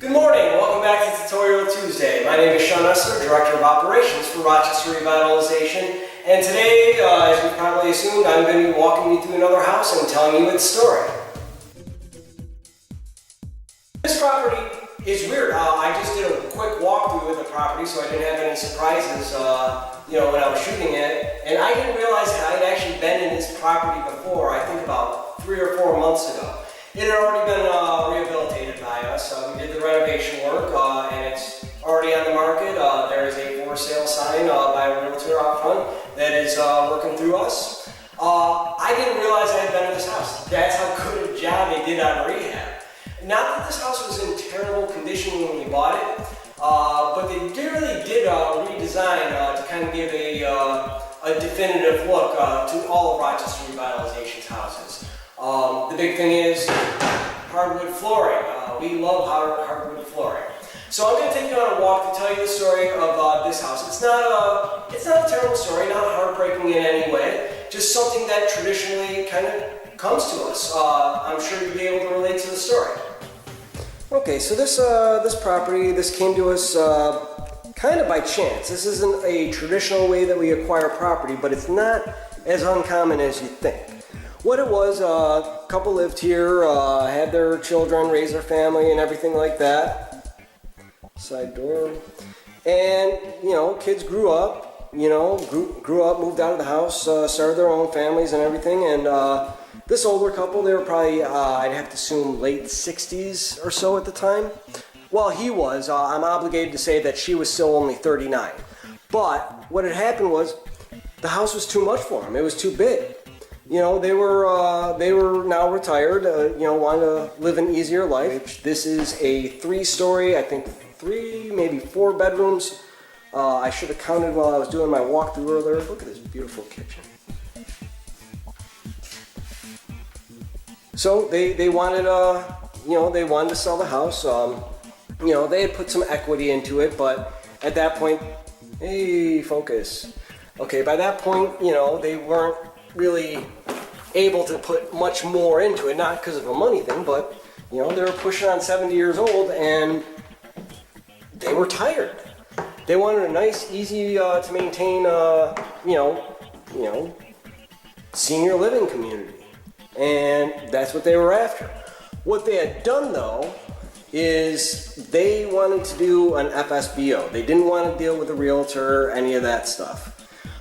Good morning, welcome back to Tutorial Tuesday. My name is Shawn, Director of Operations for Rochester Revitalization, and today, as you probably assumed, I'm going to be walking you through another house and telling you its story. This property is weird. I just did a quick walkthrough of the property, so I didn't have any surprises when I was shooting it, and I didn't realize that I'd actually been in this property before, I think about 3 or 4 months ago. It had already been rehabilitated by us. We did the renovation work, and it's already on the market. There is a for sale sign by a realtor out front that is working through us. I didn't realize I had been in this house. That's how good a job they did on rehab. Not that this house was in terrible condition when we bought it, but they really did redesign to kind of give a definitive look to all of Rochester Revitalization's houses. The big thing is hardwood flooring. We love hardwood flooring. So I'm going to take you on a walk to tell you the story of this house. It's not a terrible story, not heartbreaking in any way, just something that traditionally kind of comes to us. I'm sure you'll be able to relate to the story. Okay, so this property, this came to us kind of by chance. This isn't a traditional way that we acquire property, but it's not as uncommon as you think. What it was, a couple lived here, had their children, raised their family and everything like that. Side door. And, kids grew up, moved out of the house, started their own families and everything. And this older couple, they were probably, I'd have to assume, late 60s or so at the time. Well, he was. I'm obligated to say that she was still only 39. But what had happened was the house was too much for him. It was too big. They were now retired, wanted to live an easier life. This is a 3-story, I think 3, maybe 4 bedrooms. I should have counted while I was doing my walkthrough earlier. Look at this beautiful kitchen. So they wanted, they wanted to sell the house. They had put some equity into it, but at that point, hey, focus. Okay, by that point, they weren't really able to put much more into it, not because of a money thing, but they were pushing on 70 years old and they were tired. They wanted a nice, easy to maintain, senior living community, and that's what they were after. What they had done though is they wanted to do an FSBO. They didn't want to deal with a realtor, any of that stuff.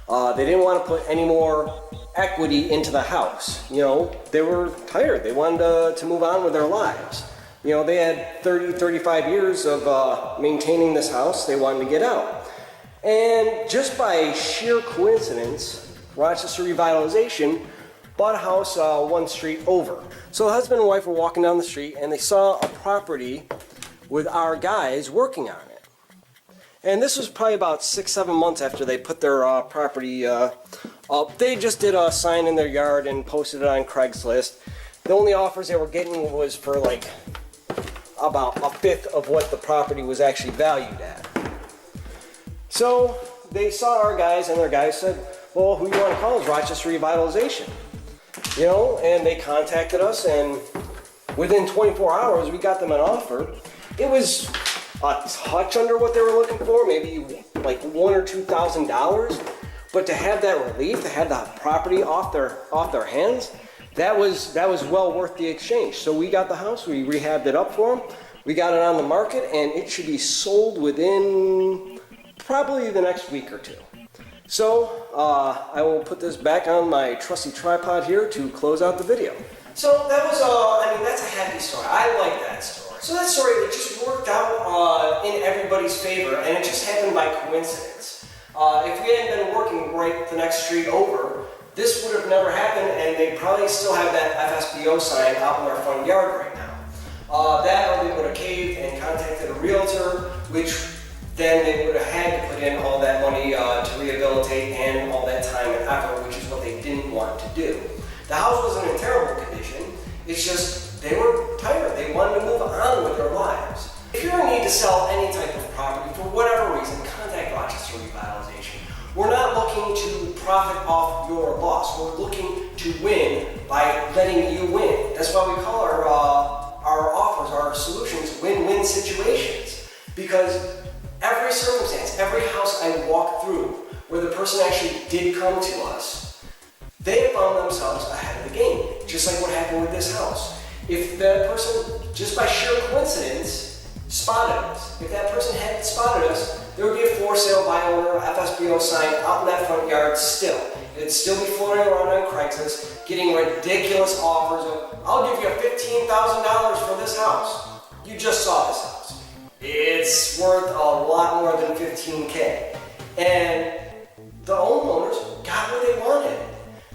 They didn't want to put any more equity into the house. They were tired. They wanted to move on with their lives. They had 30, 35 years of maintaining this house. They wanted to get out. And just by sheer coincidence, Rochester Revitalization bought a house 1 street over. So the husband and wife were walking down the street and they saw a property with our guys working on it. And this was probably about 6-7 months after they put their property up. They just did a sign in their yard and posted it on Craigslist. The only offers they were getting was for like about 1/5 of what the property was actually valued at. So they saw our guys and their guys said, well, who you want to call is Rochester Revitalization. And they contacted us, and within 24 hours we got them an offer. It was a touch under what they were looking for, maybe like $1,000 or $2,000. But to have that relief, to have the property off their hands, that was well worth the exchange. So we got the house, we rehabbed it up for them, we got it on the market, and it should be sold within probably the next week or 2. So I will put this back on my trusty tripod here to close out the video. So that was, that's a happy story. I like that story. So that story, it just worked out in everybody's favor, and it just happened by coincidence. If we hadn't been working right the next street over, this would have never happened, and they probably still have that FSBO sign out in their front yard right now. That or they would have caved and contacted a realtor, which then they would have had to put in all that money to rehabilitate and all that time and effort, which is what they didn't want to do. The house wasn't in terrible condition, it's just they were tired. They wanted to move on with their lives. If you're in need to sell any type of property for whatever reason, contact Rochester Revitalization. We're not looking to profit off your loss. We're looking to win by letting you win. That's why we call our offers, our solutions, win-win situations, because every circumstance, every house I walk through where the person actually did come to us, they have found themselves ahead of the game, just like what happened with this house. If that person, just by sheer coincidence, spotted us, if that person hadn't spotted us, there would be a for sale by owner FSBO sign out in that front yard still. It'd still be floating around on Craigslist, getting ridiculous offers of, I'll give you $15,000 for this house. You just saw this house. It's worth a lot more than $15K. And the homeowners got what they wanted.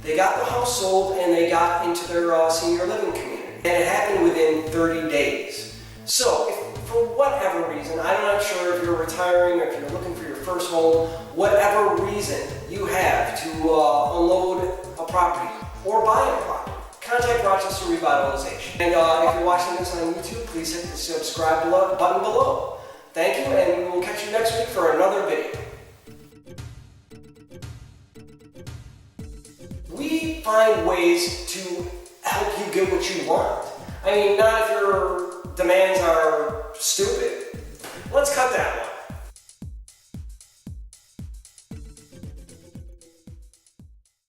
They got the house sold and they got into their senior living community. And it happened within 30 days. So if for whatever reason, I'm not sure if you're retiring or if you're looking for your first home, whatever reason you have to unload a property or buy a property, contact Rochester Revitalization. And if you're watching this on YouTube, please hit the subscribe button below. Thank you, and we will catch you next week for another video. We find ways to help you get what you want. I mean, not if your demands are stupid.